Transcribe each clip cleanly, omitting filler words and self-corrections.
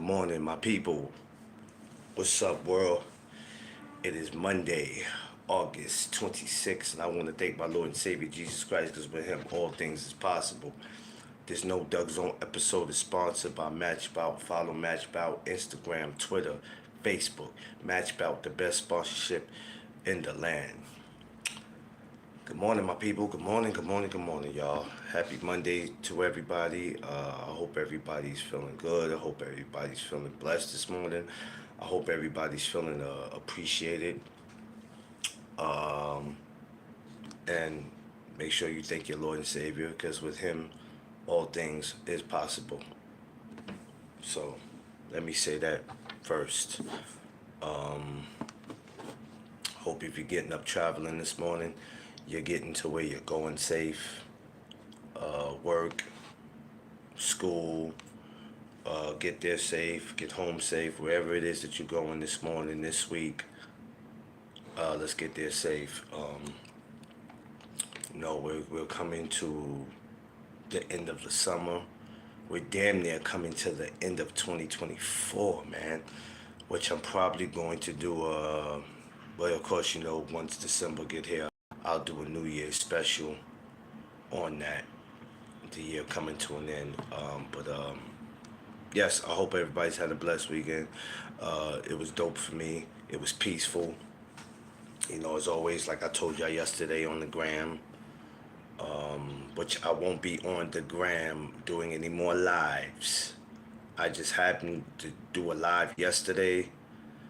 morning, my people. What's up, world? It is Monday, August 26th, and I want to thank my Lord and Savior Jesus Christ because with Him all things is possible. This No Doug Zone episode is sponsored by Matchbout. Follow Matchbout Instagram, Twitter, Facebook. Matchbout, the best sponsorship in the land. Good morning, my people. Good morning, good morning, good morning, y'all. Happy Monday to everybody. I hope everybody's feeling good. I hope everybody's feeling blessed this morning. I hope everybody's feeling appreciated. And make sure you thank your Lord and Savior because with Him, all things is possible. So let me say that first. Hope if you're getting up traveling this morning, you're getting to where you're going safe. Work, school, get there safe, get home safe, wherever it is that you're going this morning, this week. Let's get there safe. We're coming to the end of the summer. We're damn near coming to the end of 2024, man, which I'm probably going to do, well, of course, once December get here, I'll do a New Year's special on that, the year coming to an end. Yes, I hope everybody's had a blessed weekend. It was dope for me. It was peaceful. As always, like I told y'all yesterday on the gram, which I won't be on the gram doing any more lives. I just happened to do a live yesterday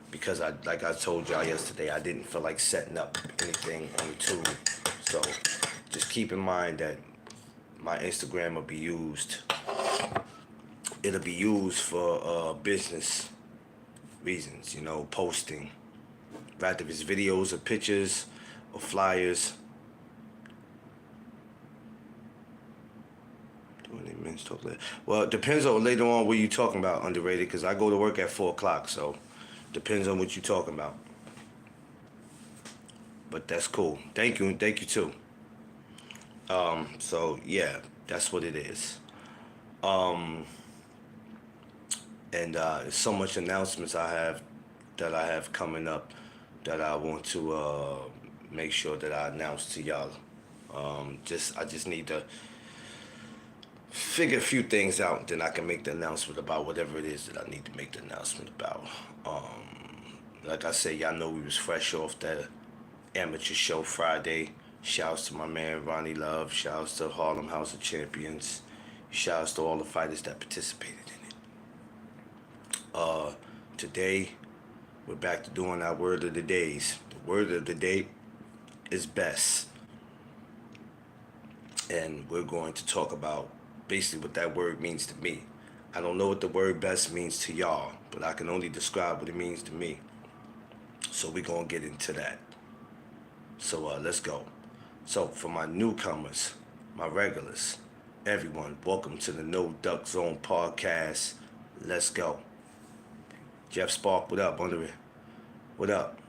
because like I told y'all yesterday, I didn't feel like setting up anything on YouTube. So just keep in mind that my Instagram will be used. It'll be used for business reasons, posting. Rather if it's videos or pictures or flyers. Well, it depends on later on what you talking about, underrated, because I go to work at 4 o'clock, so depends on what you talking about. But that's cool. Thank you too. So yeah, that's what it is. And there's so much announcements that I have coming up that I want to make sure that I announce to y'all. I just need to figure a few things out, then I can make the announcement about whatever it is that I need to make the announcement about. Like I said, y'all know we was fresh off that amateur show Friday. Shouts to my man Ronnie Love. Shouts to Harlem House of Champions. Shouts to all the fighters that participated in it. Today, we're back to doing our word of the days. The word of the day is best. And we're going to talk about basically what that word means to me. I don't know what the word best means to y'all, but I can only describe what it means to me. So we're going to get into that. So let's go. So for my newcomers, my regulars, everyone, welcome to the No Duck Zone podcast. Let's go. Jeff Spark, what up, under it? What up?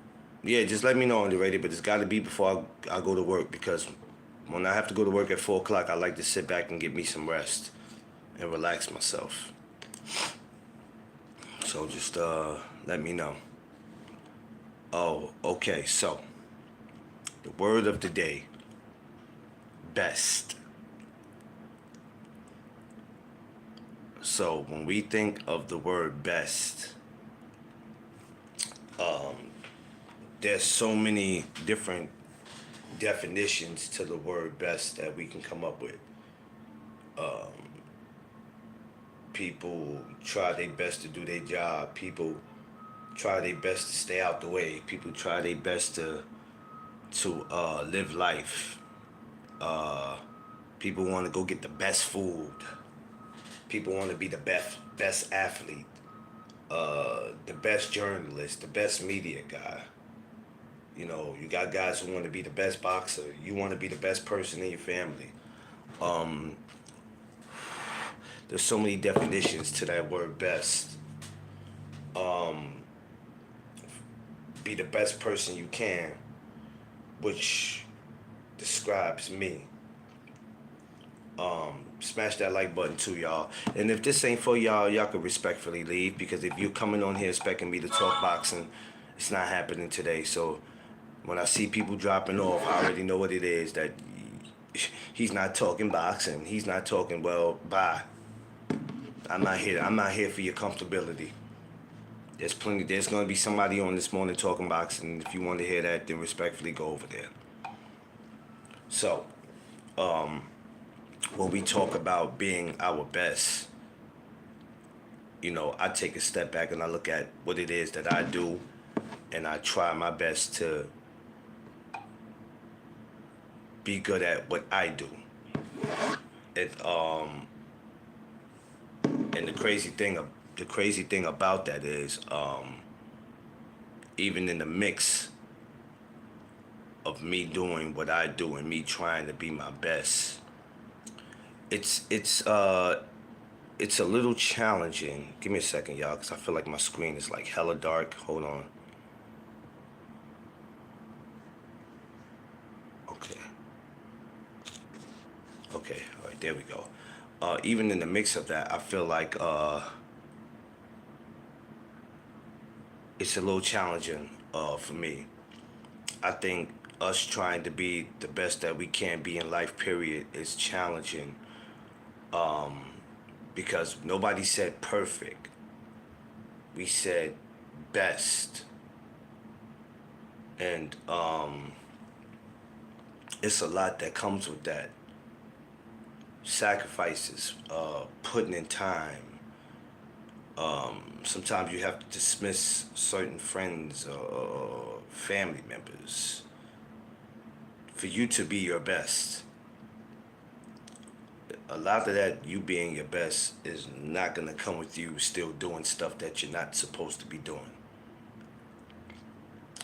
Yeah, just let me know, underrated, but it's got to be before I go to work because when I have to go to work at 4 o'clock, I like to sit back and get me some rest and relax myself. So just let me know. Oh, okay, so the word of the day, best. So when we think of the word best, there's so many different definitions to the word best that we can come up with. People try their best to do their job. People try their best to stay out the way. People try their best to live life. People want to go get the best food. People want to be the best athlete, the best journalist, the best media guy. You got guys who want to be the best boxer. You want to be the best person in your family. There's so many definitions to that word best. Be the best person you can, which describes me. Smash that like button too, y'all. And if this ain't for y'all, y'all could respectfully leave, because if you're coming on here expecting me to talk boxing, it's not happening today. So when I see people dropping off, I already know what it is. That he's not talking boxing. He's not talking. Well, bye. I'm not here. I'm not here for your comfortability. There's plenty. There's gonna be somebody on this morning talking boxing. If you want to hear that, then respectfully go over there. So, when we talk about being our best, I take a step back and I look at what it is that I do, and I try my best to be good at what I do. It and the crazy thing about that is, even in the mix of me doing what I do and me trying to be my best, it's a little challenging. Give me a second, y'all, because I feel like my screen is like hella dark. Hold on. Okay. Okay. All right. There we go. Even in the mix of that, I feel like it's a little challenging for me. I think us trying to be the best that we can be in life, period, is challenging, because nobody said perfect. We said best. And it's a lot that comes with that. Sacrifices, putting in time. Sometimes you have to dismiss certain friends or family members for you to be your best. A lot of that, you being your best, is not going to come with you still doing stuff that you're not supposed to be doing.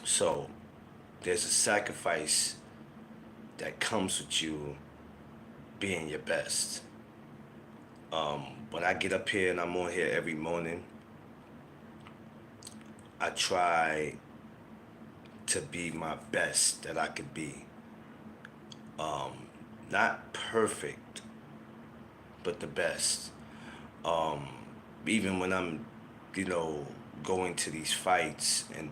So there's a sacrifice that comes with you being your best. When I get up here and I'm on here every morning, I try to be my best that I could be. Not perfect, but the best. Um, Even when I'm, going to these fights and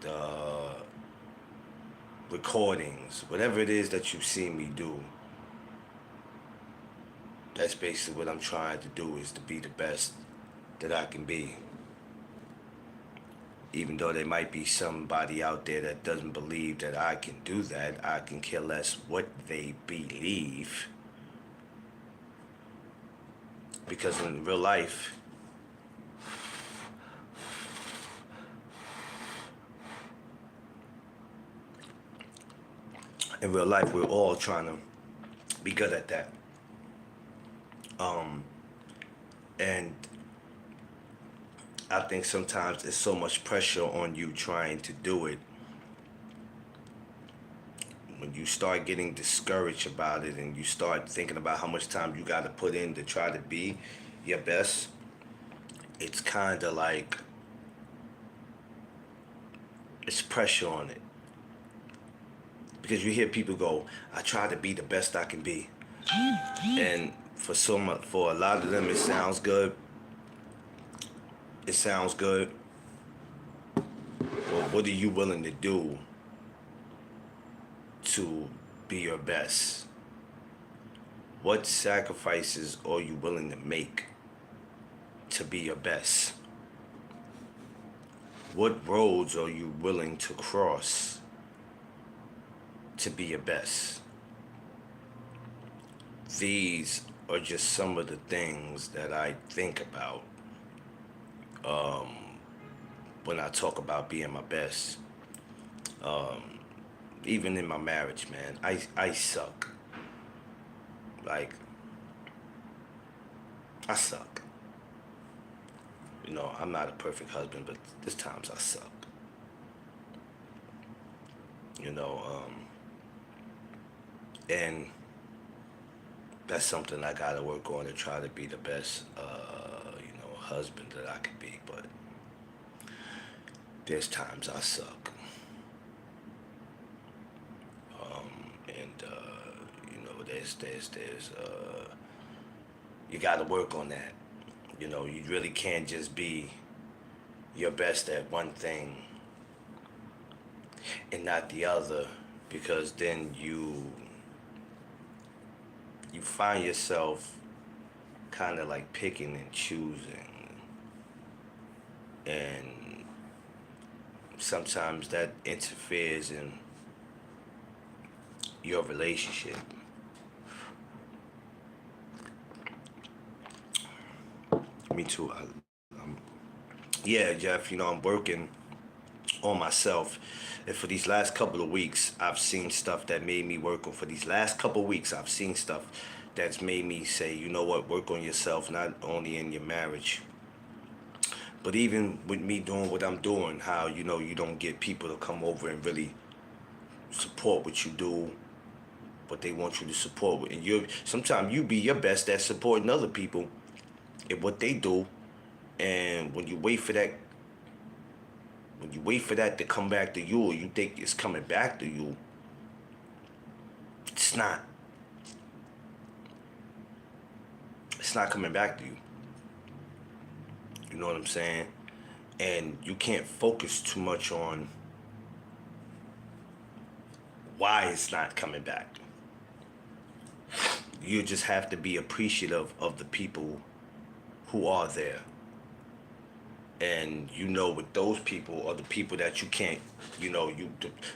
recordings, whatever it is that you see me do, that's basically what I'm trying to do, is to be the best that I can be. Even though there might be somebody out there that doesn't believe that I can do that, I can care less what they believe. Because in real life, we're all trying to be good at that. And I think sometimes it's so much pressure on you trying to do it. When you start getting discouraged about it and you start thinking about how much time you got to put in to try to be your best, it's kind of like it's pressure on it. Because you hear people go, I try to be the best I can be. And for a lot of them, it sounds good. It sounds good. Well, what are you willing to do to be your best? What sacrifices are you willing to make to be your best? What roads are you willing to cross to be your best? These are just some of the things that I think about when I talk about being my best. Even in my marriage, man, I suck. Like, I suck. I'm not a perfect husband, but there's times I suck. And that's something I gotta work on to try to be the best, husband that I could be. But there's times I suck. And there's you got to work on that. You know, you really can't just be your best at one thing and not the other, because then you find yourself kind of like picking and choosing, and sometimes that interferes in your relationship. Me too. Yeah, Jeff, you know, I'm working on myself. And for these last couple of weeks, I've seen stuff that made me work on. For these last couple of weeks, I've seen stuff that's made me say, you know what, work on yourself, not only in your marriage, but even with me doing what I'm doing, how, you know, you don't get people to come over and really support what you do, but they want you to support. And sometimes you be your best at supporting other people in what they do. And when you wait for that to come back to you, or you think it's coming back to you, it's not. It's not coming back to you. You know what I'm saying? And you can't focus too much on why it's not coming back. You just have to be appreciative of the people who are there. And you know, with those people, or the people that you can't, you know,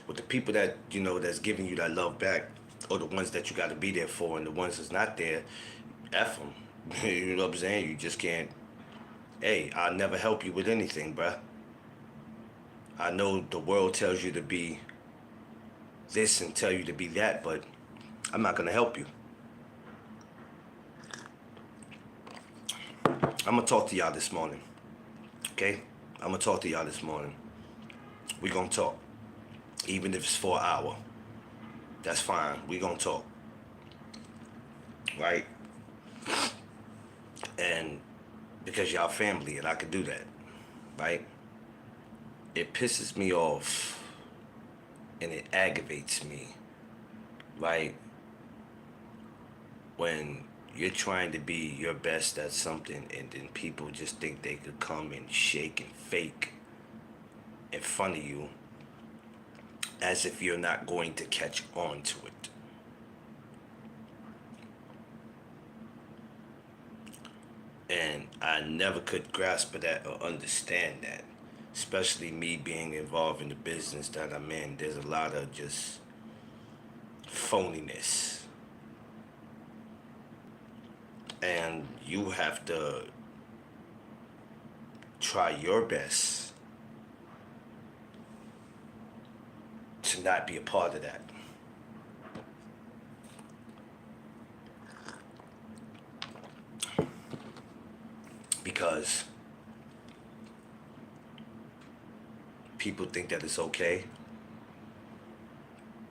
with the people that, you know, that's giving you that love back, or the ones that you got to be there for, and the ones that's not there, F them. You know what I'm saying? You just can't. Hey, I'll never help you with anything, bruh. I know the world tells you to be this and tell you to be that, but I'm not gonna help you. I'm gonna talk to y'all this morning. Okay? I'm gonna talk to y'all this morning. We gonna talk. Even if it's for an hour. That's fine. We gonna talk. Right? And because y'all family and I could do that. Right? It pisses me off and it aggravates me. Right? When you're trying to be your best at something, and then people just think they could come and shake and fake in front of you as if you're not going to catch on to it. And I never could grasp that or understand that, especially me being involved in the business that I'm in. There's a lot of just phoniness. And you have to try your best to not be a part of that. Because people think that it's okay.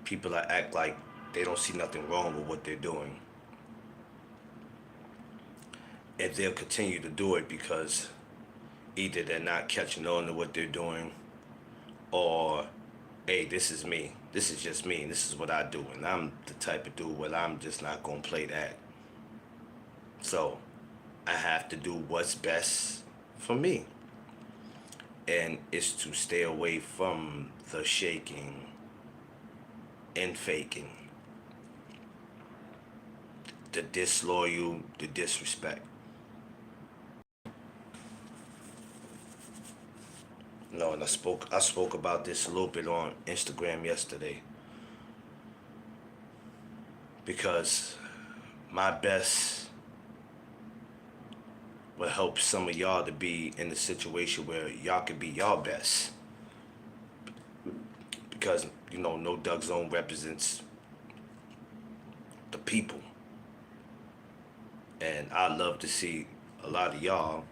People that act like they don't see nothing wrong with what they're doing. And they'll continue to do it because either they're not catching on to what they're doing, or, hey, this is me. This is just me. This is what I do. And I'm the type of dude where I'm just not going to play that. So I have to do what's best for me. And it's to stay away from the shaking and faking, the disloyal, the disrespect. No, and I spoke about this a little bit on Instagram yesterday, because my best will help some of y'all to be in a situation where y'all can be y'all best. Because, you know, No Doug Zone represents the people. And I love to see a lot of y'all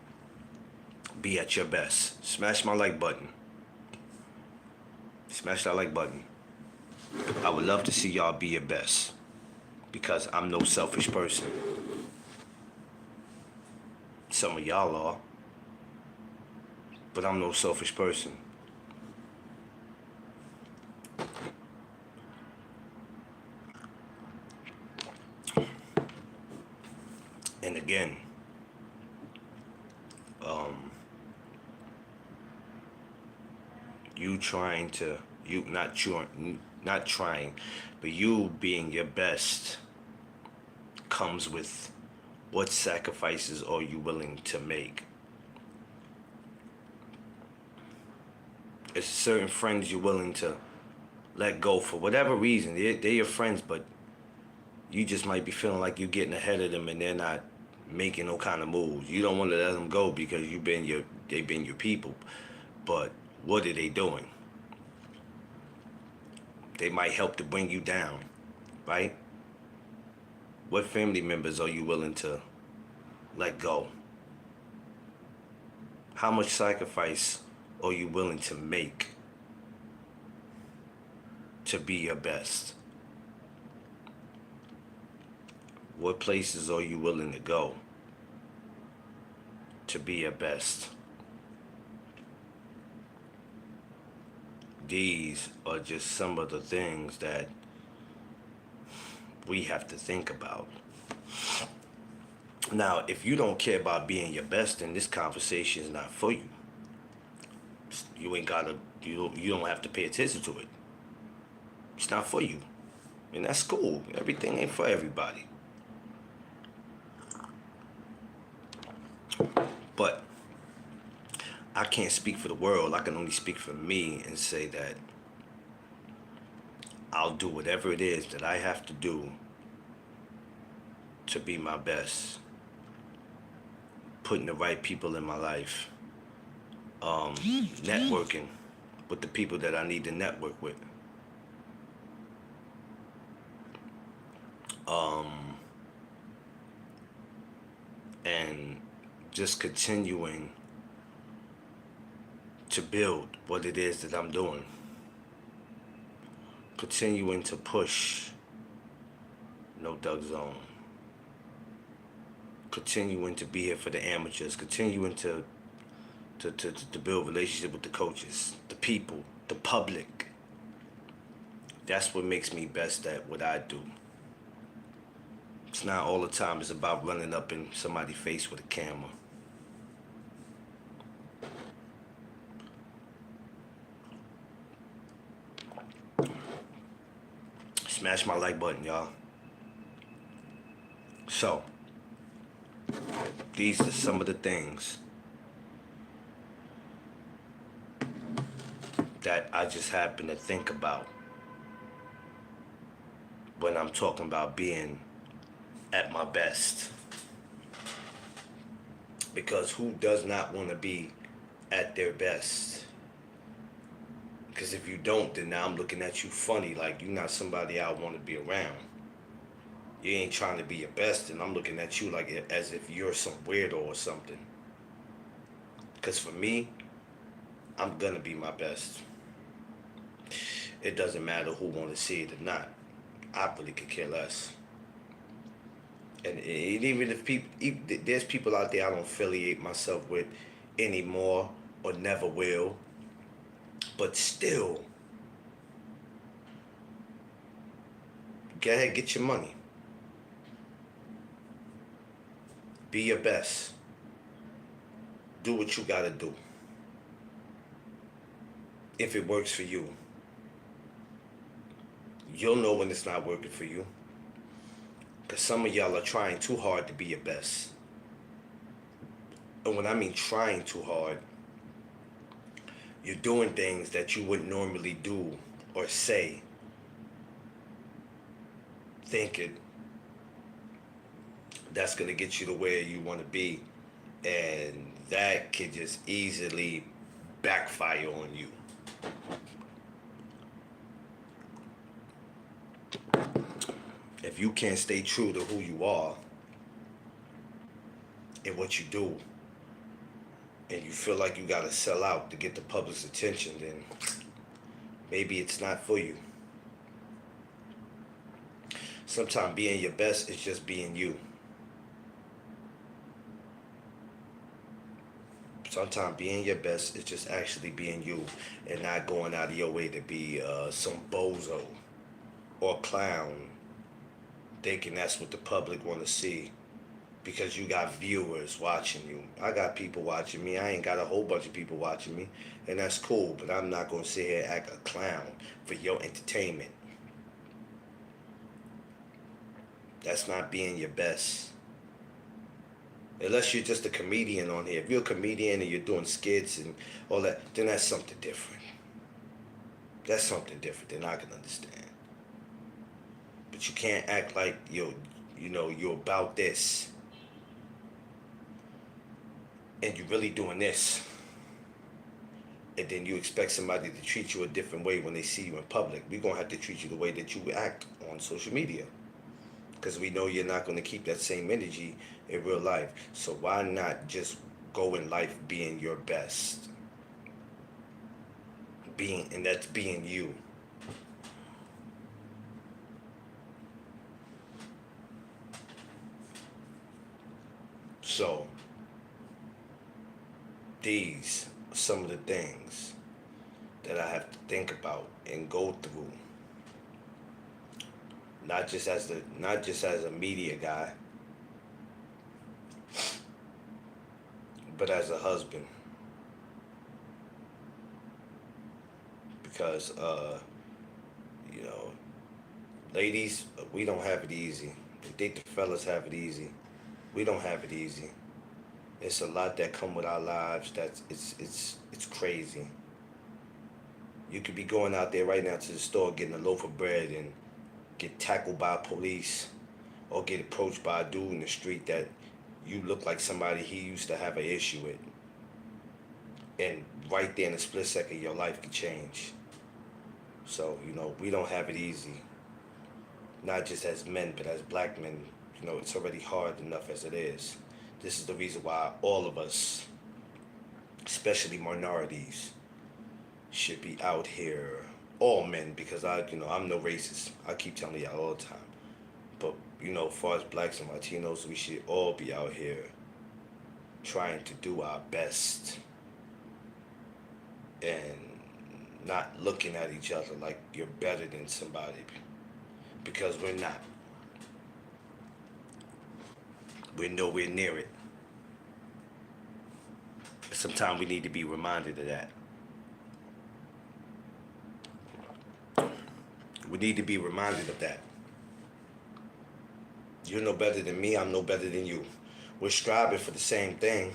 be at your best. Smash my like button. Smash that like button. I would love to see y'all be your best, because I'm no selfish person. Some of y'all are, but I'm no selfish person. And again, You trying to, you not trying, not trying, but you being your best comes with what sacrifices are you willing to make. It's certain friends you're willing to let go for whatever reason. They're your friends, but you just might be feeling like you're getting ahead of them and they're not making no kind of moves. You don't want to let them go because they've been your people. But what are they doing? They might help to bring you down, right? What family members are you willing to let go? How much sacrifice are you willing to make to be your best? What places are you willing to go to be your best? These are just some of the things that we have to think about. Now, if you don't care about being your best, then this conversation is not for you. You ain't gotta, you don't have to pay attention to it. It's not for you. And that's cool. Everything ain't for everybody. But I can't speak for the world. I can only speak for me and say that I'll do whatever it is that I have to do to be my best. Putting the right people in my life. Networking with the people that I need to network with. And just continuing to build what it is that I'm doing. Continuing to push No Doug Zone. Continuing to be here for the amateurs. Continuing to build relationship with the coaches, the people, the public. That's what makes me best at what I do. It's not all the time it's about running up in somebody's face with a camera. Smash my like button, y'all. So, these are some of the things that I just happen to think about when I'm talking about being at my best. Because who does not want to be at their best? Because if you don't, then now I'm looking at you funny, like you're not somebody I want to be around. You ain't trying to be your best, and I'm looking at you like as if you're some weirdo or something. Because for me, I'm gonna be my best. It doesn't matter who want to see it or not. I really could care less. And even if there's people out there I don't affiliate myself with anymore or never will, but still, go ahead, get your money. Be your best. Do what you gotta do. If it works for you. You'll know when it's not working for you. Because some of y'all are trying too hard to be your best. And when I mean trying too hard, you're doing things that you wouldn't normally do or say, thinking that's going to get you to where you want to be. And that could just easily backfire on you. If you can't stay true to who you are and what you do, and you feel like you gotta sell out to get the public's attention, then maybe it's not for you. Sometimes being your best is just being you. Sometimes being your best is just actually being you and not going out of your way to be some bozo or clown, thinking that's what the public want to see because you got viewers watching you. I got people watching me. I ain't got a whole bunch of people watching me, and that's cool. But I'm not gonna sit here and act a clown for your entertainment. That's not being your best. Unless you're just a comedian on here. If you're a comedian and you're doing skits and all that, then that's something different. That's something different than I can understand. But you can't act like you're about this and you're really doing this. And then you expect somebody to treat you a different way when they see you in public. We're going to have to treat you the way that you act on social media. Because we know you're not going to keep that same energy in real life. So why not just go in life being your best? And that's being you. So these are some of the things that I have to think about and go through. Not just as a media guy, but as a husband. Because you know, ladies, we don't have it easy. We think the fellas have it easy. We don't have it easy. It's a lot that come with our lives. It's crazy. You could be going out there right now to the store getting a loaf of bread and get tackled by police, or get approached by a dude in the street that you look like somebody he used to have an issue with. And right there in a split second, your life could change. So, we don't have it easy. Not just as men, but as black men. It's already hard enough as it is. This is the reason why all of us, especially minorities, should be out here. All men, because I'm no racist. I keep telling y'all all the time. But, as far as blacks and Latinos, we should all be out here trying to do our best and not looking at each other like you're better than somebody, because we're not. We're nowhere near it. Sometimes we need to be reminded of that. We need to be reminded of that. You're no better than me, I'm no better than you. We're striving for the same thing,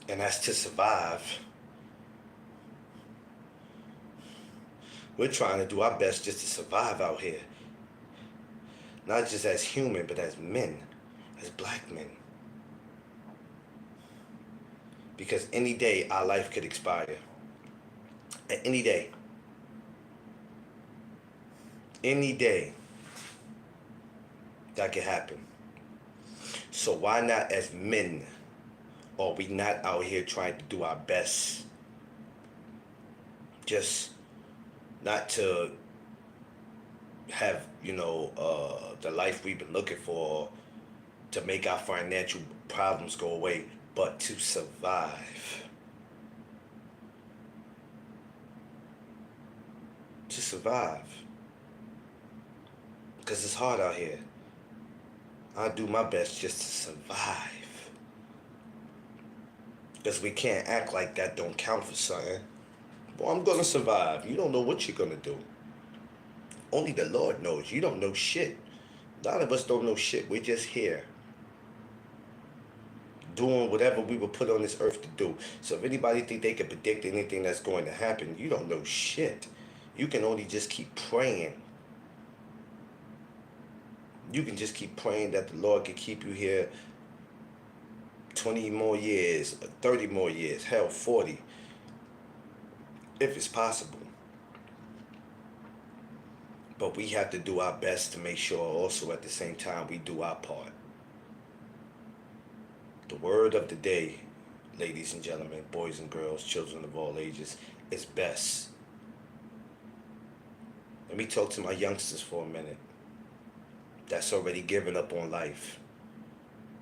and that's to survive. We're trying to do our best just to survive out here. Not just as human, but as men, as black men. Because any day our life could expire. At any day. Any day that could happen. So why not as men are we not out here trying to do our best? Just not to have, the life we've been looking for, to make our financial problems go away, but to survive. To survive. Because it's hard out here. I do my best just to survive. Because we can't act like that don't count for something. Well, I'm going to survive. You don't know what you're going to do. Only the Lord knows. You don't know shit. A lot of us don't know shit. We're just here. Doing whatever we were put on this earth to do. So if anybody think they can predict anything that's going to happen, you don't know shit. You can only just keep praying. You can just keep praying that the Lord can keep you here 20 more years, 30 more years, hell, 40, if it's possible. But we have to do our best to make sure also at the same time we do our part. The word of the day, ladies and gentlemen, boys and girls, children of all ages, is best. Let me talk to my youngsters for a minute. That's already given up on life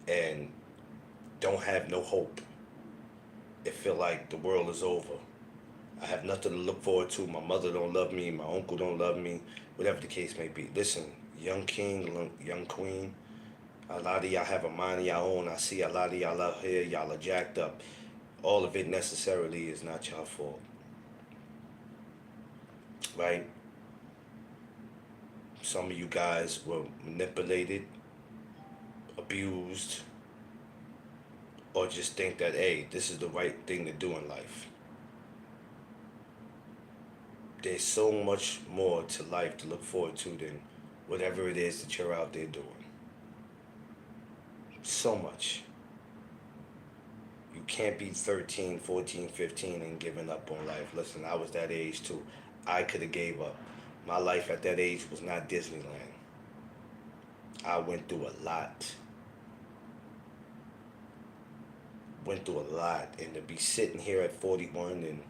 and don't have no hope. It feel like the world is over. I have nothing to look forward to. My mother don't love me. My uncle don't love me. Whatever the case may be. Listen, young king, young queen, A lot of y'all have a mind of y'all own. I see a lot of y'all out here, y'all are jacked up. All of it necessarily is not your fault, right? Some of you guys were manipulated, abused, or just think that, hey, this is the right thing to do in life. There's so much more to life to look forward to than whatever it is that you're out there doing. So much. You can't be 13, 14, 15 and giving up on life. Listen, I was that age too. I could have gave up. My life at that age was not Disneyland. I went through a lot. Went through a lot. And to be sitting here at 41 and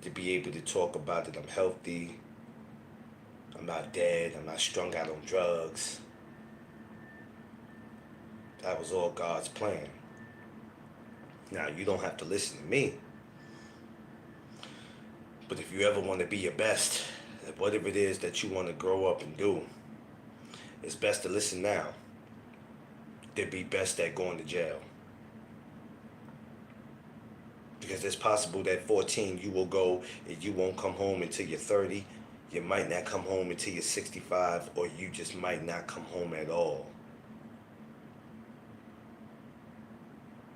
to be able to talk about that I'm healthy, I'm not dead, I'm not strung out on drugs. That was all God's plan. Now, you don't have to listen to me. But if you ever want to be your best, whatever it is that you want to grow up and do, it's best to listen now than be best at going to jail. Because it's possible that 14 you will go and you won't come home until you're 30. You might not come home until you're 65, or you just might not come home at all.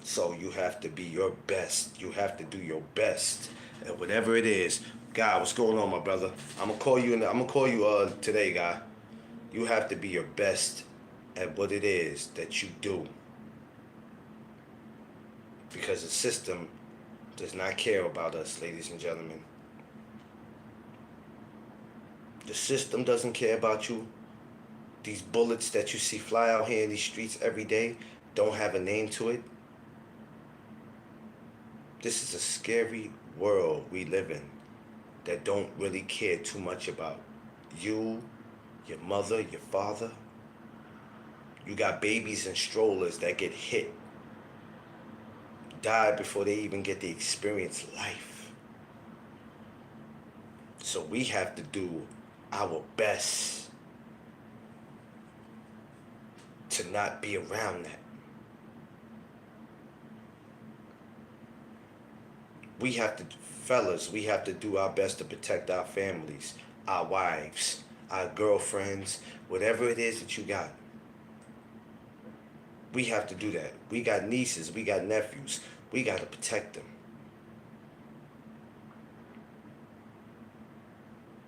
So you have to be your best. You have to do your best at whatever it is. Guy, what's going on, my brother? I'm gonna call you today, guy. You have to be your best at what it is that you do. Because the system does not care about us, ladies and gentlemen. The system doesn't care about you. These bullets that you see fly out here in these streets every day don't have a name to it. This is a scary world we live in that don't really care too much about you, your mother, your father. You got babies in strollers that get hit, die before they even get to experience life. So we have to do our best to not be around that. We have to, fellas, we have to do our best to protect our families, our wives, our girlfriends, whatever it is that you got. We have to do that. We got nieces, we got nephews. We got to protect them.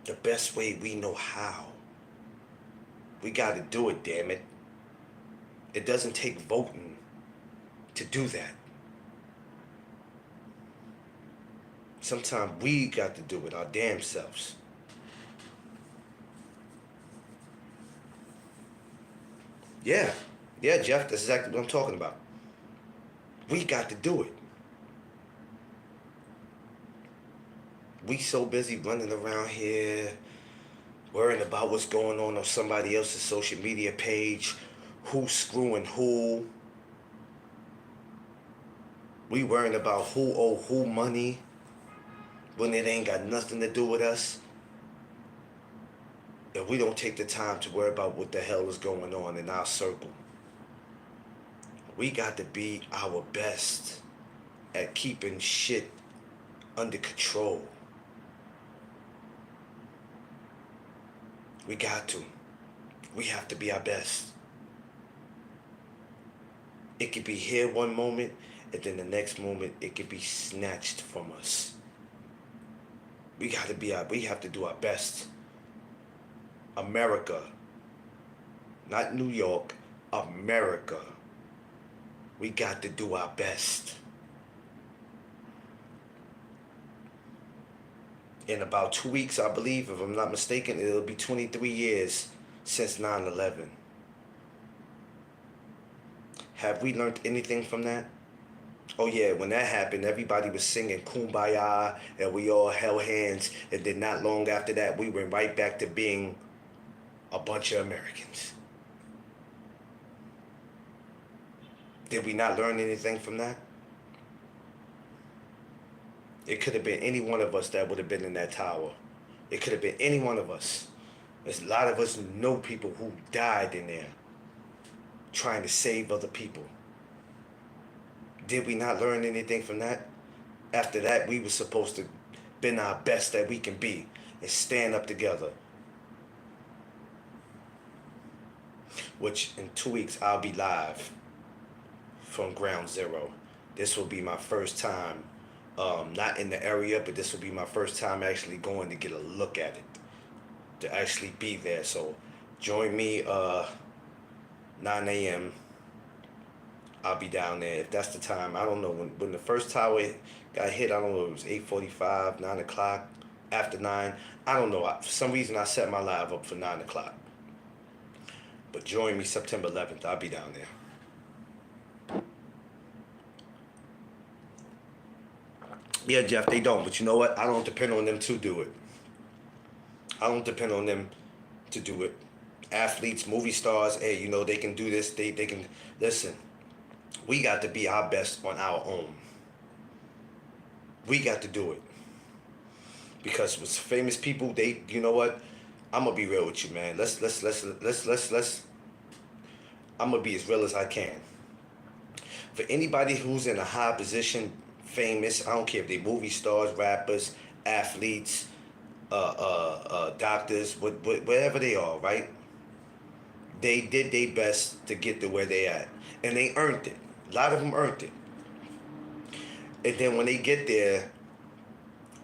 The best way we know how. We got to do it, damn it. It doesn't take voting to do that. Sometimes we got to do it our damn selves. Yeah, Jeff, that's exactly what I'm talking about. We got to do it. We so busy running around here, worrying about what's going on somebody else's social media page, who's screwing who. We worrying about who owe who money when it ain't got nothing to do with us. And we don't take the time to worry about what the hell is going on in our circle. We got to be our best at keeping shit under control. We got to. We have to be our best. It could be here one moment, and then the next moment it could be snatched from us. We have to do our best. America, not New York, America. We got to do our best. In about 2 weeks, I believe, if I'm not mistaken, it'll be 23 years since 9/11. Have we learned anything from that? Oh yeah, when that happened, everybody was singing Kumbaya, and we all held hands, and then not long after that, we went right back to being a bunch of Americans. Did we not learn anything from that? It could have been any one of us that would have been in that tower. It could have been any one of us. There's a lot of us know people who died in there trying to save other people. Did we not learn anything from that? After that, we were supposed to been our best that we can be and stand up together. Which in 2 weeks I'll be live from Ground Zero. This will be my first time, not in the area, but this will be my first time actually going to get a look at it, to actually be there. So join me 9 a.m. I'll be down there. If that's the time, I don't know. When the first tower got hit, I don't know, it was 8:45, 9 o'clock, after 9. I don't know. For some reason, I set my live up for 9 o'clock. But join me September 11th. I'll be down there. Yeah, Jeff, they don't. But you know what? I don't depend on them to do it. I don't depend on them to do it. Athletes, movie stars, hey, you know, they can do this. They can, listen, we got to be our best on our own. We got to do it. Because with famous people, they, you know what? I'm gonna be real with you, man. Let's I'm gonna be as real as I can. For anybody who's in a high position, famous, I don't care if they movie stars, rappers, athletes, doctors, whatever they are, right? They did their best to get to where they at, and they earned it. A lot of them earned it. And then when they get there,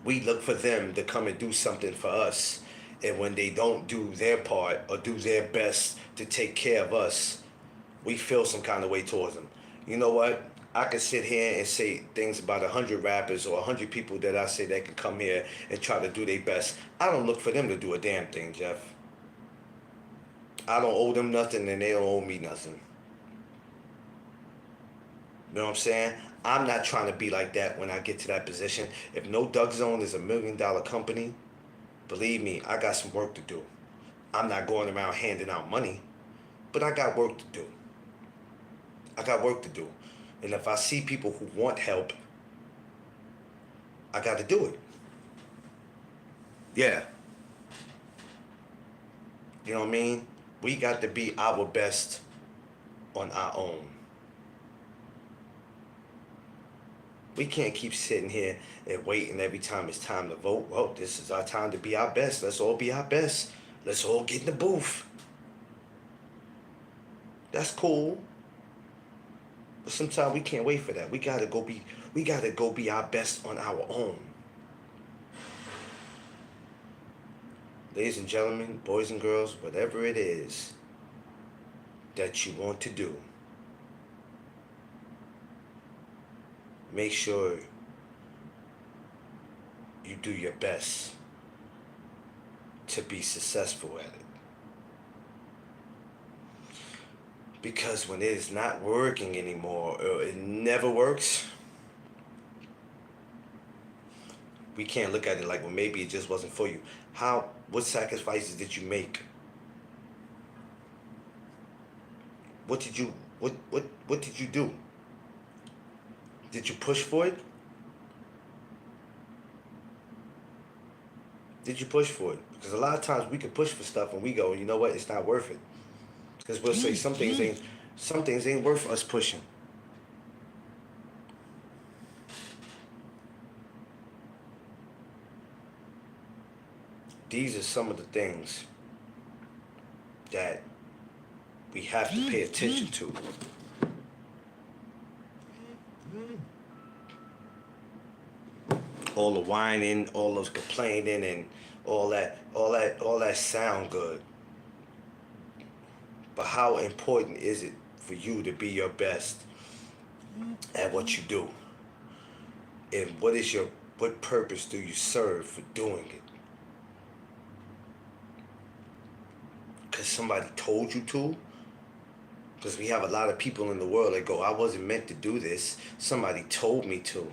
we look for them to come and do something for us. And when they don't do their part or do their best to take care of us, we feel some kind of way towards them. You know what? I can sit here and say things about 100 rappers or 100 people that I say that can come here and try to do their best. I don't look for them to do a damn thing, Jeff. I don't owe them nothing and they don't owe me nothing. You know what I'm saying? I'm not trying to be like that when I get to that position. If No Duck Zone is $1 million company, believe me, I got some work to do. I'm not going around handing out money, but I got work to do. I got work to do. And if I see people who want help, I got to do it. Yeah. You know what I mean? We got to be our best on our own. We can't keep sitting here and waiting every time it's time to vote. Well, this is our time to be our best. Let's all be our best. Let's all get in the booth. That's cool. But sometimes we can't wait for that. We gotta go be our best on our own. Ladies and gentlemen, boys and girls, whatever it is that you want to do, make sure you do your best to be successful at it. Because when it is not working anymore, or it never works, we can't look at it like, well, maybe it just wasn't for you. What sacrifices did you make? What did you do? Did you push for it? Did you push for it? Because a lot of times we can push for stuff and we go, you know what, it's not worth it. Because we'll say some things ain't worth us pushing. These are some of the things that we have to pay attention to. All the whining, all those complaining, and all that sound good. But how important is it for you to be your best at what you do? And what purpose do you serve for doing it? Because somebody told you to? Because we have a lot of people in the world that go, I wasn't meant to do this. Somebody told me to.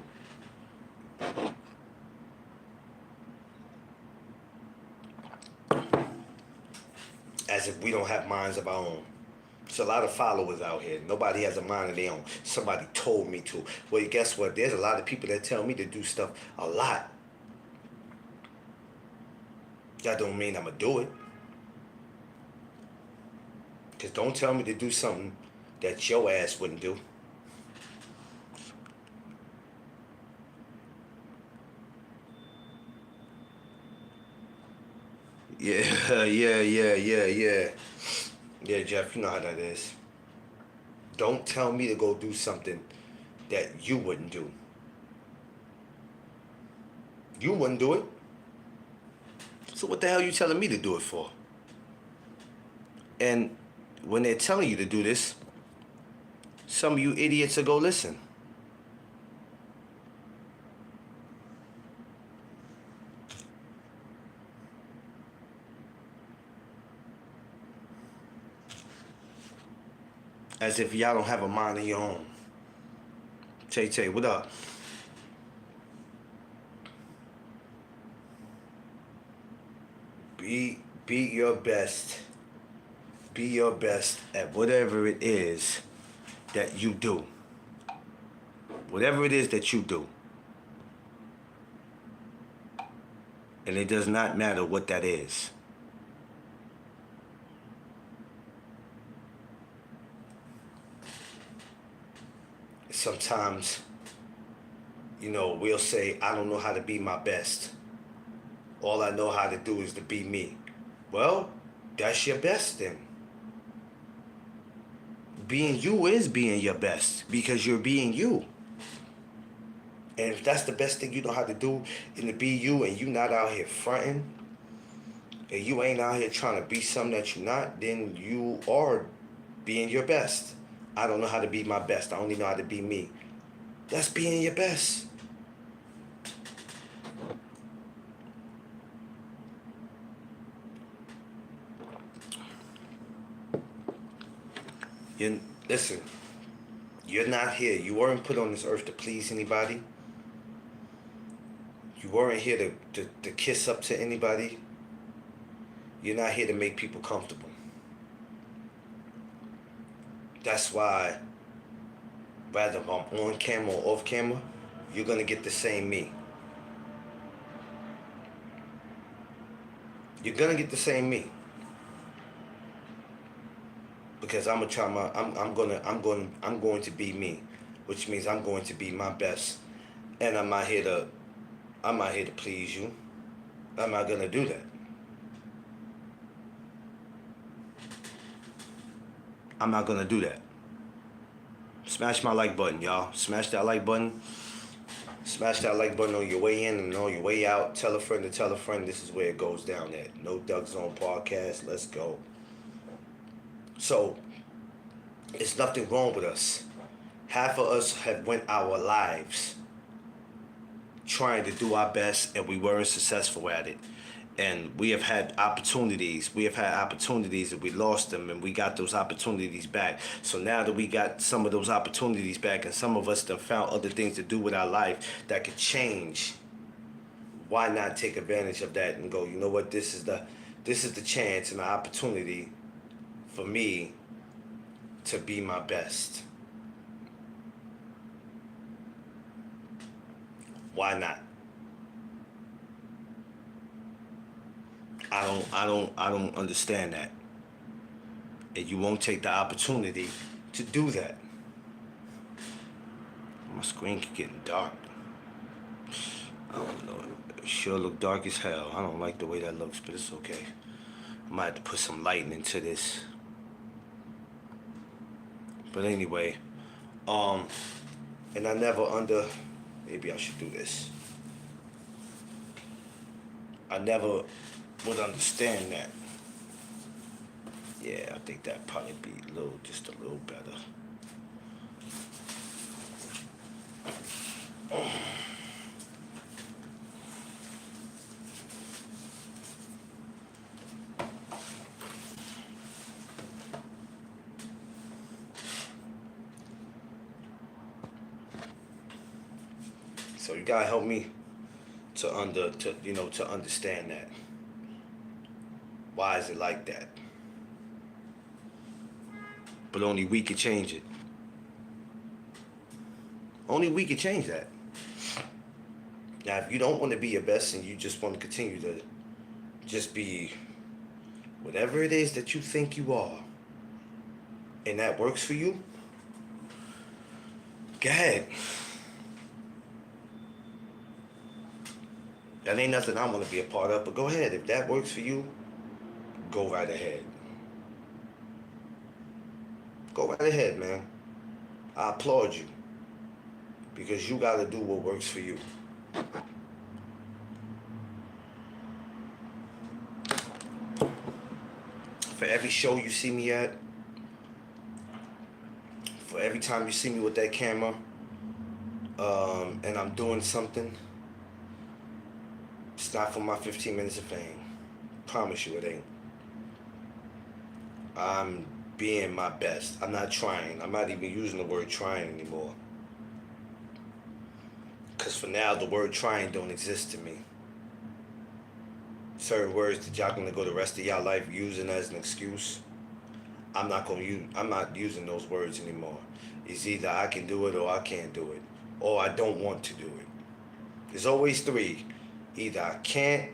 As if we don't have minds of our own. There's a lot of followers out here. Nobody has a mind of their own. Somebody told me to. Well, guess what? There's a lot of people that tell me to do stuff a lot. That don't mean I'm going to do it. Because don't tell me to do something that your ass wouldn't do. Yeah, yeah. Yeah, Jeff, you know how that is. Don't tell me to go do something that you wouldn't do. You wouldn't do it. So what the hell are you telling me to do it for? And when they're telling you to do this, some of you idiots will go listen. As if y'all don't have a mind of your own. Tay, what up? Be your best. Be your best at whatever it is that you do. Whatever it is that you do. And it does not matter what that is. Sometimes, we'll say, I don't know how to be my best. All I know how to do is to be me. Well, that's your best then. Being you is being your best because you're being you. And if that's the best thing you know how to do, and to be you, and you not out here fronting, and you ain't out here trying to be something that you're not, then you are being your best. I don't know how to be my best. I only know how to be me. That's being your best. Listen, you're not here. You weren't put on this earth to please anybody. You weren't here to kiss up to anybody. You're not here to make people comfortable. That's why, whether if I'm on camera or off camera, you're going to get the same me. You're going to get the same me. Because I'm gonna try I'm going to be me, which means I'm going to be my best. And I'm not here to please you. I'm not gonna do that. I'm not gonna do that. Smash my like button, y'all. Smash that like button. Smash that like button on your way in and on your way out. Tell a friend to tell a friend. This is where it goes down at No Duck Zone Podcast. Let's go. So, it's nothing wrong with us. Half of us have went our lives trying to do our best and we weren't successful at it. And we have had opportunities. We have had opportunities and we lost them and we got those opportunities back. So now that we got some of those opportunities back and some of us have found other things to do with our life that could change, why not take advantage of that and go, you know what, this is the chance and the opportunity for me to be my best. Why not? I don't understand that. And you won't take the opportunity to do that. My screen keep getting dark. I don't know. It sure look dark as hell. I don't like the way that looks, but it's okay. I might have to put some lighting into this. But anyway, and I never maybe I should do this. I never would understand that. Yeah, I think that'd probably be just a little better. So you gotta help me to understand that. Why is it like that? But only we can change it. Only we can change that. Now, if you don't want to be your best and you just want to continue to just be whatever it is that you think you are, and that works for you, Go ahead. That ain't nothing I want to be a part of, but go ahead. If that works for you, go right ahead. Go right ahead, man. I applaud you because you got to do what works for you. For every show you see me at, for every time you see me with that camera, and I'm doing something, it's not for my 15 minutes of fame. Promise you it ain't. I'm being my best. I'm not trying. I'm not even using the word trying anymore. Because for now, the word trying don't exist to me. Certain words that y'all gonna go the rest of y'all life using as an excuse, I'm not using those words anymore. It's either I can do it or I can't do it. Or I don't want to do it. There's always three. Either I can't,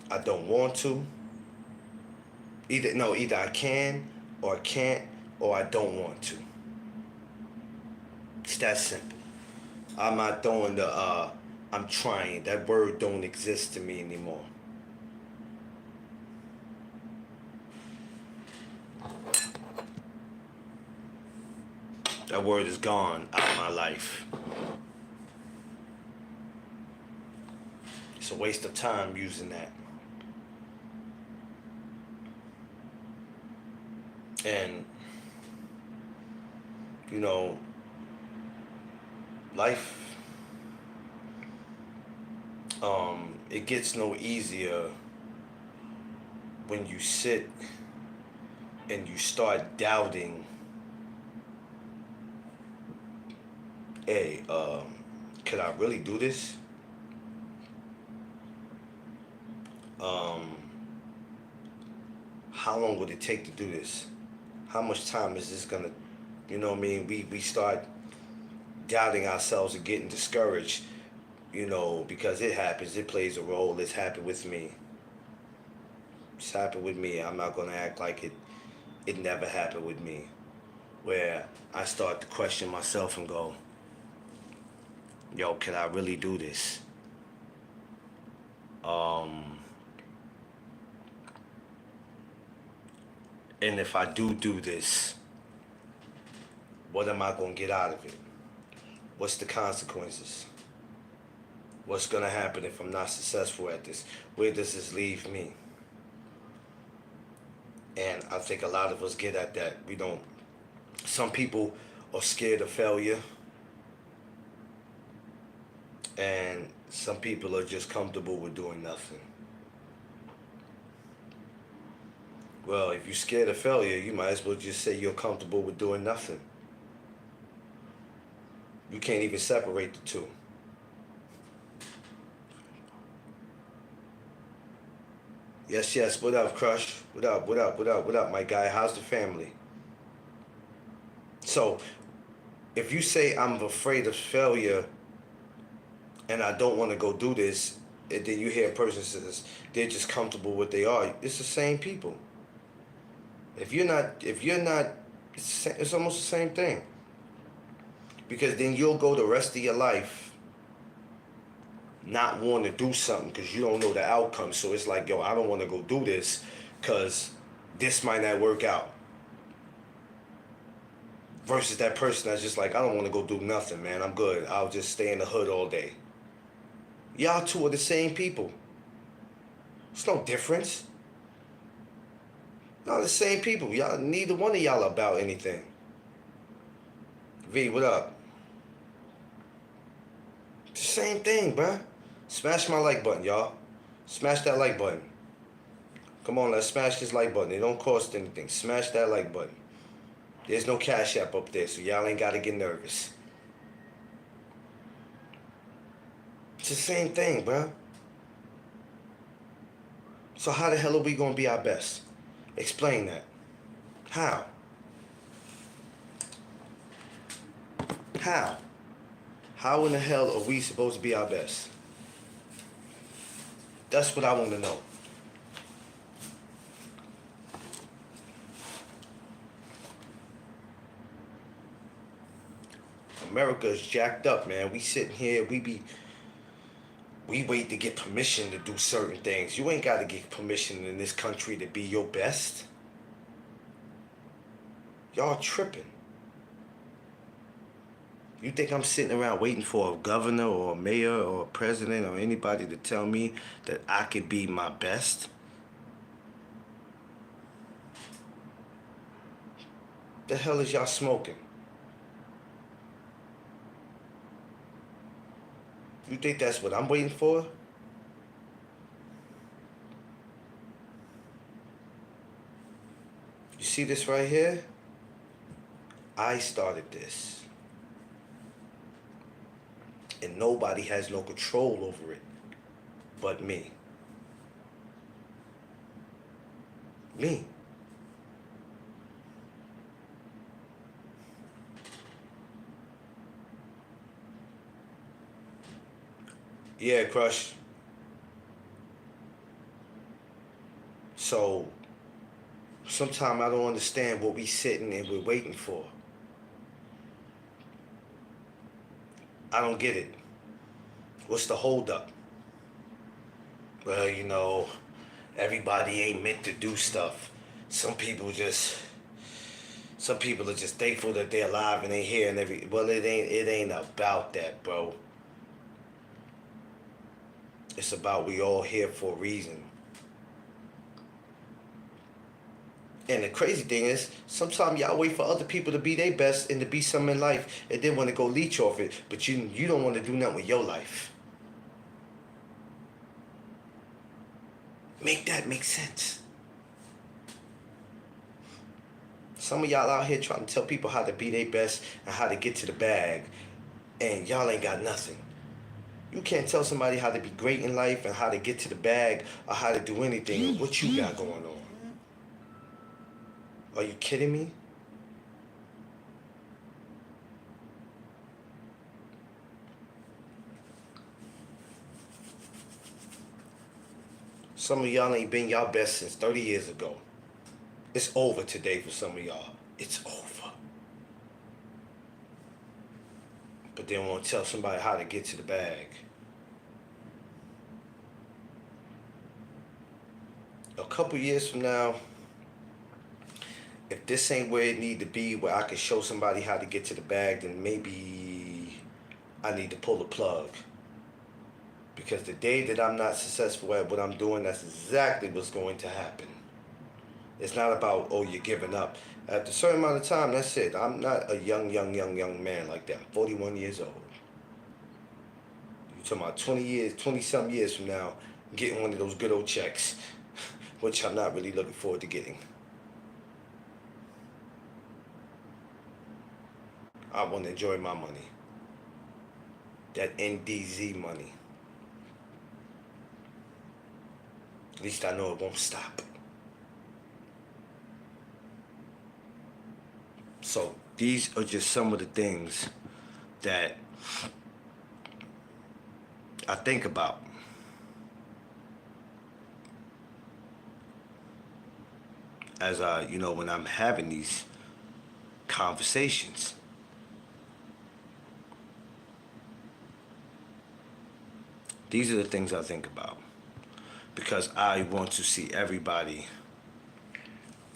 I don't want to. Either I can or I can't or I don't want to. It's that simple. I'm not throwing the I'm trying. That word don't exist to me anymore. That word is gone out of my life. It's a waste of time using that. And, you know, life, it gets no easier when you sit and you start doubting, hey, could I really do this? How long would it take to do this? How much time is this gonna, you know what I mean? We start doubting ourselves and getting discouraged, you know, because it happens, it plays a role. It's happened with me. It's happened with me. I'm not gonna act like it never happened with me. Where I start to question myself and go, yo, can I really do this? And if I do this, what am I gonna get out of it? What's the consequences? What's gonna happen if I'm not successful at this? Where does this leave me? And I think a lot of us get at that. We don't. Some people are scared of failure, and some people are just comfortable with doing nothing. Well, if you're scared of failure, you might as well just say you're comfortable with doing nothing. You can't even separate the two. Yes. What up, Crush? What up, my guy? How's the family? So, if you say I'm afraid of failure and I don't want to go do this, and then you hear a person says they're just comfortable with what they are, it's the same people. If you're not, it's almost the same thing. Because then you'll go the rest of your life not wanting to do something because you don't know the outcome. So it's like, yo, I don't want to go do this because this might not work out. Versus that person that's just like, I don't want to go do nothing, man. I'm good. I'll just stay in the hood all day. Y'all two are the same people. There's no difference. Y'all the same people. Y'all, neither one of y'all about anything. V, what up? Same thing, bruh. Smash my like button, y'all. Smash that like button. Come on, let's smash this like button. It don't cost anything. Smash that like button. There's no Cash App up there, so y'all ain't gotta get nervous. It's the same thing, bruh. So how the hell are we gonna be our best? Explain that. How? How? How in the hell are we supposed to be our best? That's what I want to know. America is jacked up, man. We sitting here, we wait to get permission to do certain things. You ain't got to get permission in this country to be your best. Y'all tripping. You think I'm sitting around waiting for a governor or a mayor or a president or anybody to tell me that I could be my best? The hell is y'all smoking? You think that's what I'm waiting for? You see this right here? I started this. And nobody has no control over it but me. Me. Yeah, Crush. So, sometimes I don't understand what we sitting and we're waiting for. I don't get it. What's the holdup? Well, everybody ain't meant to do stuff. Some people are just thankful that they're alive and they here and well, it ain't about that, bro. It's about we all here for a reason. And the crazy thing is, sometimes y'all wait for other people to be their best and to be something in life and then want to go leech off it, but you don't want to do nothing with your life. Make that make sense. Some of y'all out here trying to tell people how to be their best and how to get to the bag, and y'all ain't got nothing. You can't tell somebody how to be great in life and how to get to the bag or how to do anything and what you got going on. Are you kidding me? Some of y'all ain't been y'all best since 30 years ago. It's over today for some of y'all. It's over. But they won't tell somebody how to get to the bag. A couple years from now, if this ain't where it need to be, where I can show somebody how to get to the bag, then maybe I need to pull the plug. Because the day that I'm not successful at what I'm doing, that's exactly what's going to happen. It's not about, oh, you're giving up. At a certain amount of time, that's it. I'm not a young man like that. I'm 41 years old. You're talking about 20-some years from now, getting one of those good old checks, which I'm not really looking forward to getting. I want to enjoy my money. That NDZ money. At least I know it won't stop. So these are just some of the things that I think about. As when I'm having these conversations. These are the things I think about. Because I want to see everybody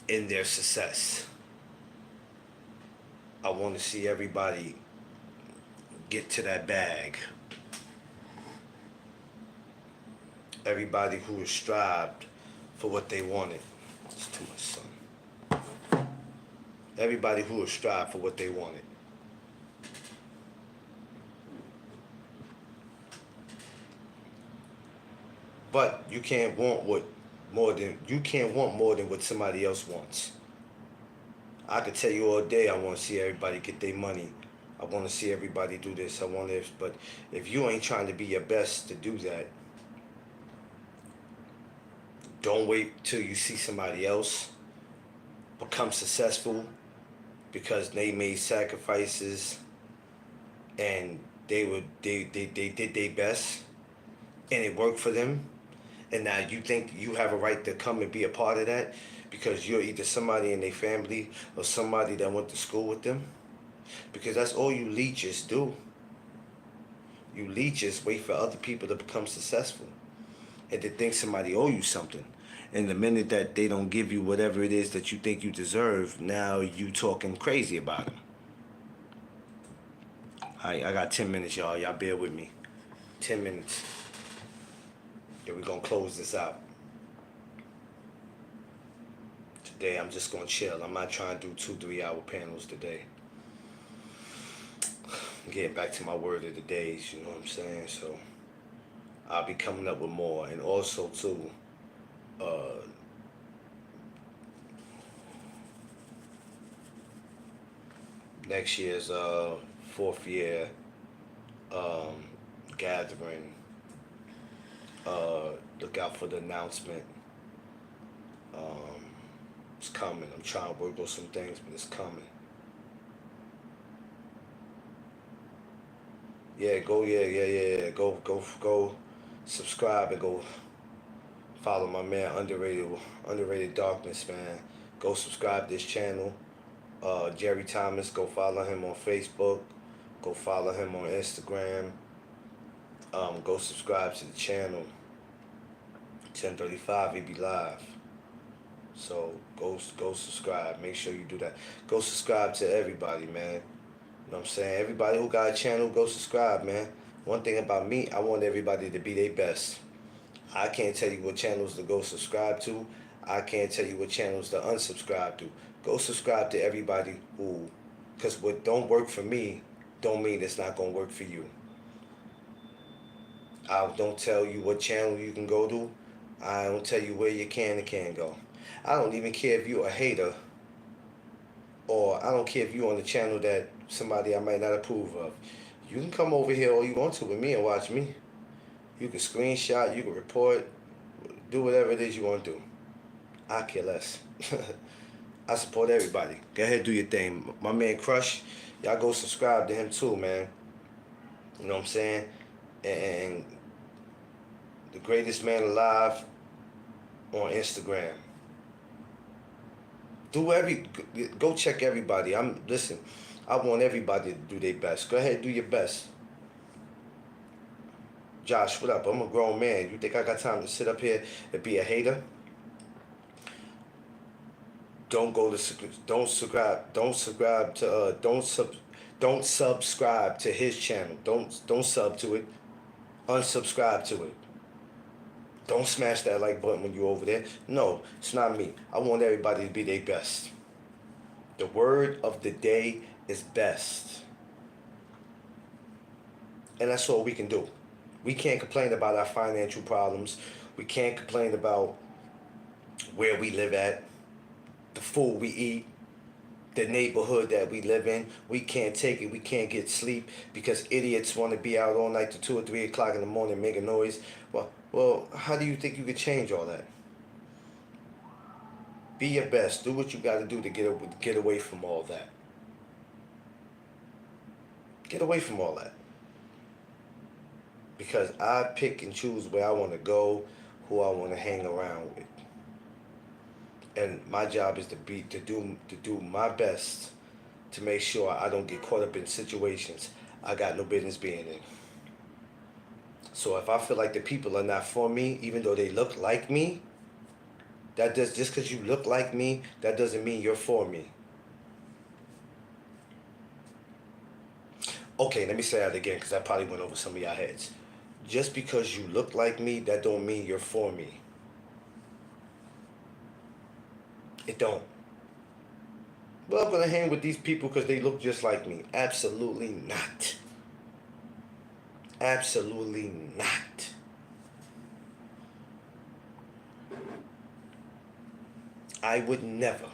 in their success. I want to see everybody get to that bag. Everybody who has strived for what they wanted. It's too much sun. Everybody who has strived for what they wanted. But you can't want more than what somebody else wants. I could tell you all day I want to see everybody get their money. I want to see everybody do this. But if you ain't trying to be your best to do that, don't wait till you see somebody else become successful because they made sacrifices and they did their best and it worked for them. And now you think you have a right to come and be a part of that because you're either somebody in their family or somebody that went to school with them. Because that's all you leeches do. You leeches wait for other people to become successful and to think somebody owe you something. And the minute that they don't give you whatever it is that you think you deserve, now you talking crazy about them. I got 10 minutes, y'all. Y'all bear with me. 10 minutes. And we're going to close this out. Today, I'm just going to chill. I'm not trying to do 2-3 hour panels today. I'm getting back to my word of the days, you know what I'm saying? So, I'll be coming up with more. And also, too, next year's fourth year gathering. Look out for the announcement. It's coming. I'm trying to work on some things, but it's coming. Yeah, go subscribe and go follow my man underrated darkness, man. Go subscribe to this channel. Jerry Thomas, go follow him on Facebook. Go follow him on Instagram. Go subscribe to the channel. 10:35 he be live. So go subscribe. Make sure you do that. Go subscribe to everybody, man. You know what I'm saying? Everybody who got a channel, go subscribe, man. One thing about me, I want everybody to be their best. I can't tell you what channels to go subscribe to. I can't tell you what channels to unsubscribe to. Go subscribe to everybody who, because what don't work for me don't mean it's not going to work for you. I don't tell you what channel you can go to. I don't tell you where you can and can't go. I don't even care if you're a hater, or I don't care if you're on the channel that somebody I might not approve of. You can come over here all you want to with me and watch me. You can screenshot, you can report, do whatever it is you want to do. I care less. I support everybody. Go ahead, do your thing. My man Crush, y'all go subscribe to him too, man. You know what I'm saying? And the greatest man alive on Instagram. Go check everybody. Listen, I want everybody to do their best. Go ahead, do your best. Josh, what up? I'm a grown man. You think I got time to sit up here and be a hater? Don't subscribe to his channel. Don't sub to it. Unsubscribe to it. Don't smash that like button when you're over there. No, it's not me. I want everybody to be their best. The word of the day is best. And that's all we can do. We can't complain about our financial problems. We can't complain about where we live at, the food we eat, the neighborhood that we live in. We can't take it. We can't get sleep because idiots want to be out all night to 2 or 3 o'clock in the morning making noise. Well, how do you think you could change all that? Be your best. Do what you got to do to get away from all that. Get away from all that. Because I pick and choose where I want to go, who I want to hang around with. And my job is to do my best to make sure I don't get caught up in situations I got no business being in. So if I feel like the people are not for me, even though they look like me, just because you look like me, that doesn't mean you're for me. Okay, let me say that again because I probably went over some of y'all heads. Just because you look like me, that don't mean you're for me. It don't. Well, I'm going to hang with these people because they look just like me. Absolutely not. Absolutely not. I would never.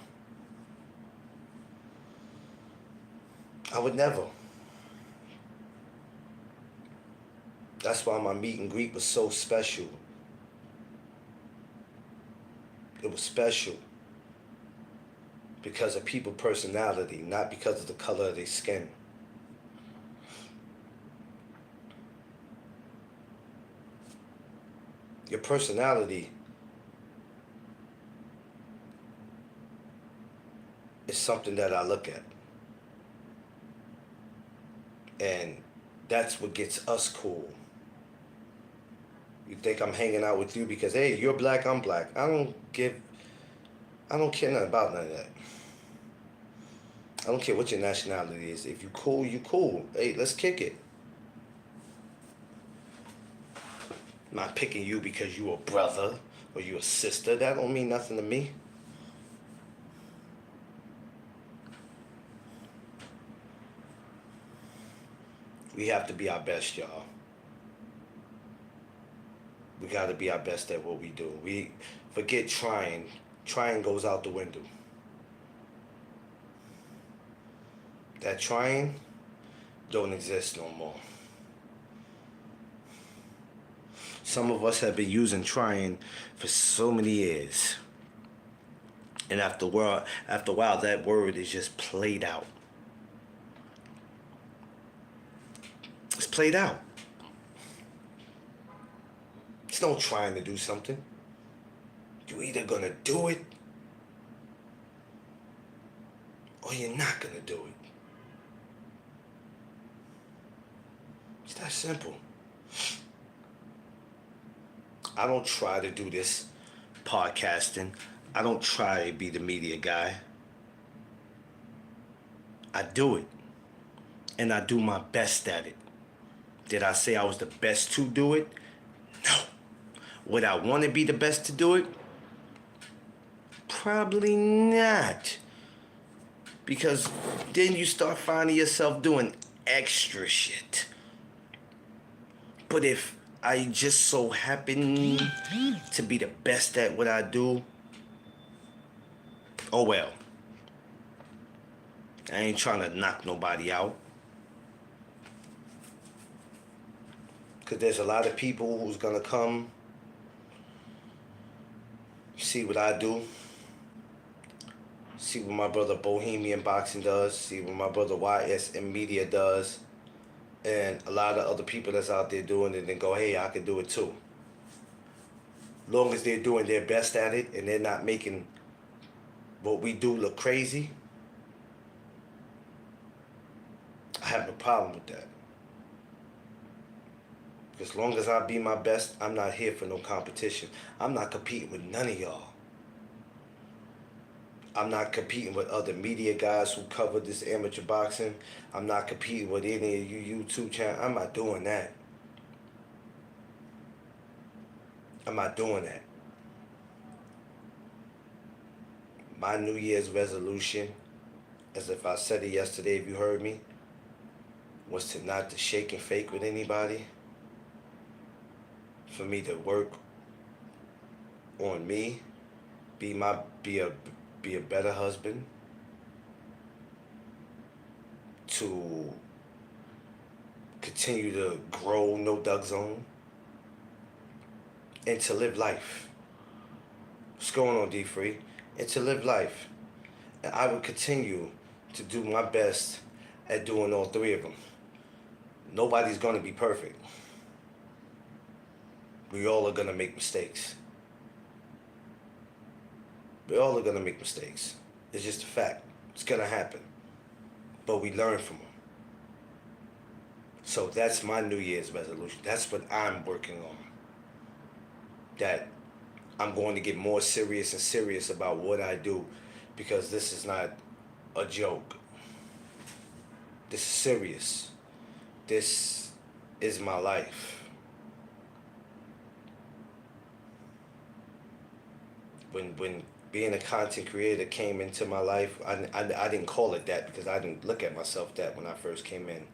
That's why my meet and greet was so special. It was special because of people's personality, not because of the color of their skin. Your personality is something that I look at. And that's what gets us cool. You think I'm hanging out with you because, hey, you're black, I'm black. I don't care nothing about none of that. I don't care what your nationality is. If you cool, you cool. Hey, let's kick it. I'm not picking you because you a brother or you a sister. That don't mean nothing to me. We have to be our best, y'all. We got to be our best at what we do. We forget trying. Trying goes out the window. That trying don't exist no more. Some of us have been using trying for so many years. And after a while, that word is just played out. It's played out. It's no trying to do something. You're either gonna do it or you're not gonna do it. It's that simple. I don't try to do this podcasting. I don't try to be the media guy. I do it. And I do my best at it. Did I say I was the best to do it? No. Would I want to be the best to do it? Probably not. Because then you start finding yourself doing extra shit. But if I just so happen to be the best at what I do, oh well. I ain't trying to knock nobody out. Because there's a lot of people who's going to come see what I do. See what my brother Bohemian Boxing does. See what my brother YSM Media does. And a lot of other people that's out there doing it and go, hey, I can do it too. Long as they're doing their best at it and they're not making what we do look crazy, I have no problem with that. As long as I be my best, I'm not here for no competition. I'm not competing with none of y'all. I'm not competing with other media guys who cover this amateur boxing. I'm not competing with any of you YouTube channels. I'm not doing that. I'm not doing that. My New Year's resolution, as if I said it yesterday if you heard me, was to not to shake and fake with anybody. For me to work on me, be a better husband, to continue to grow No Duck Zone, and to live life. What's going on, D Free? And to live life. And I will continue to do my best at doing all three of them. Nobody's gonna be perfect. We all are gonna make mistakes. We all are gonna make mistakes. It's just a fact. It's gonna happen. But we learn from them. So that's my New Year's resolution. That's what I'm working on. That I'm going to get more serious and serious about what I do, because this is not a joke. This is serious. This is my life. When being a content creator came into my life, I didn't call it that because I didn't look at myself that when I first came in.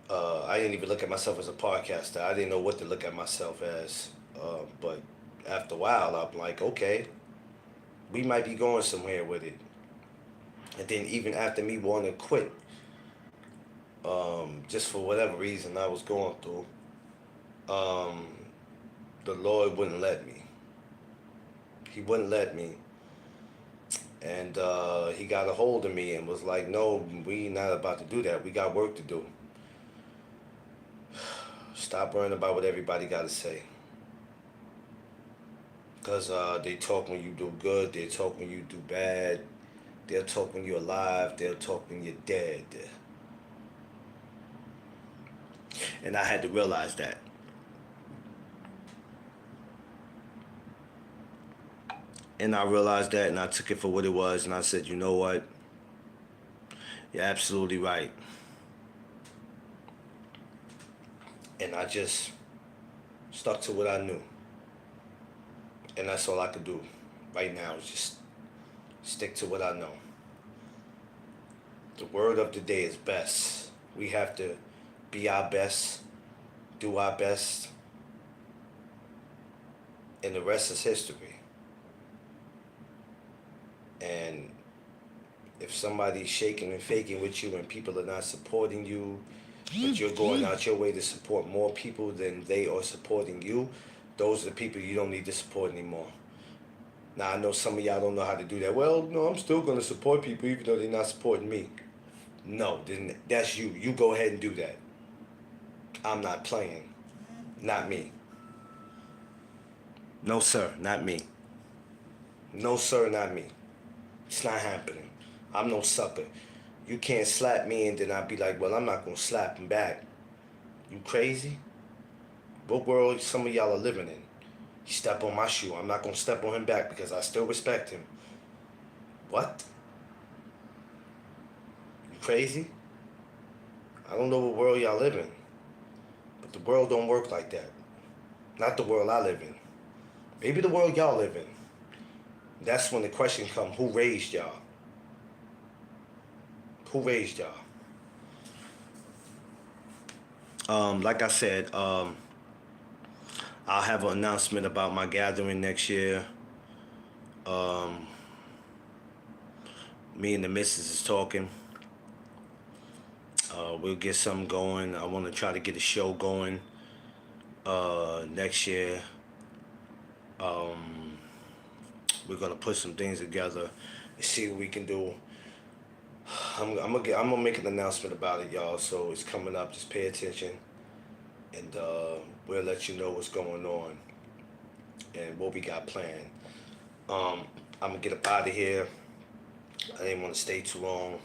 I didn't even look at myself as a podcaster. I didn't know what to look at myself as. But after a while, I'm like, okay, we might be going somewhere with it. And then even after me wanting to quit, just for whatever reason I was going through, the Lord wouldn't let me. He wouldn't let me. And he got a hold of me and was like, no, we not about to do that. We got work to do. Stop worrying about what everybody got to say. Because they talk when you do good. They talk when you do bad. They'll talk when you're alive. They'll talk when you're dead. And I had to realize that. And I realized that, and I took it for what it was, and I said, you know what? You're absolutely right. And I just stuck to what I knew. And that's all I could do right now is just stick to what I know. The word of the day is best. We have to be our best, do our best, and the rest is history. And if somebody's shaking and faking with you and people are not supporting you, but you're going out your way to support more people than they are supporting you, those are the people you don't need to support anymore. Now, I know some of y'all don't know how to do that. Well, no, I'm still going to support people even though they're not supporting me. No, then that's you. You go ahead and do that. I'm not playing. Not me. No, sir, not me. No, sir, not me. It's not happening. I'm no sucker. You can't slap me and then I'll be like, well, I'm not going to slap him back. You crazy? What world some of y'all are living in? He step on my shoe. I'm not going to step on him back because I still respect him. What? You crazy? I don't know what world y'all live in. But the world don't work like that. Not the world I live in. Maybe the world y'all live in. That's when the question comes, who raised y'all? Who raised y'all? Like I said, I'll have an announcement about my gathering next year. Me and the missus is talking. We'll get something going. I want to try to get a show going next year. We're gonna put some things together and see what we can do. I'm gonna make an announcement about it, y'all. So it's coming up. Just pay attention, and we'll let you know what's going on and what we got planned. I'm gonna get up out of here. I didn't want to stay too long.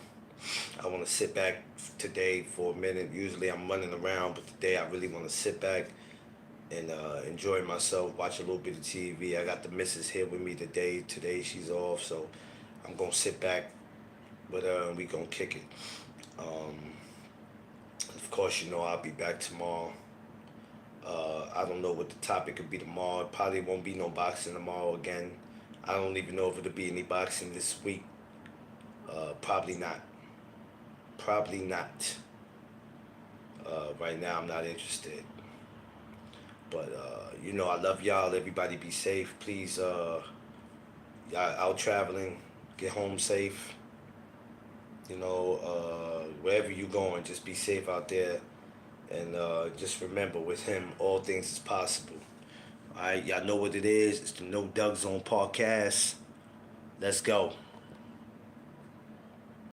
I want to sit back today for a minute. Usually I'm running around, but today I really want to sit back and enjoy myself, watch a little bit of TV. I got the missus here with me today. Today she's off, so I'm gonna sit back with her and we gonna kick it. Of course, you know I'll be back tomorrow. I don't know what the topic could be tomorrow. It probably won't be no boxing tomorrow again. I don't even know if it'll be any boxing this week. Probably not. Probably not. Right now, I'm not interested. But, you know, I love y'all. Everybody be safe. Please, y'all out traveling, get home safe. You know, wherever you going, just be safe out there. And just remember, with him, all things is possible. All right, y'all know what it is. It's the No Doug Zone podcast. Let's go.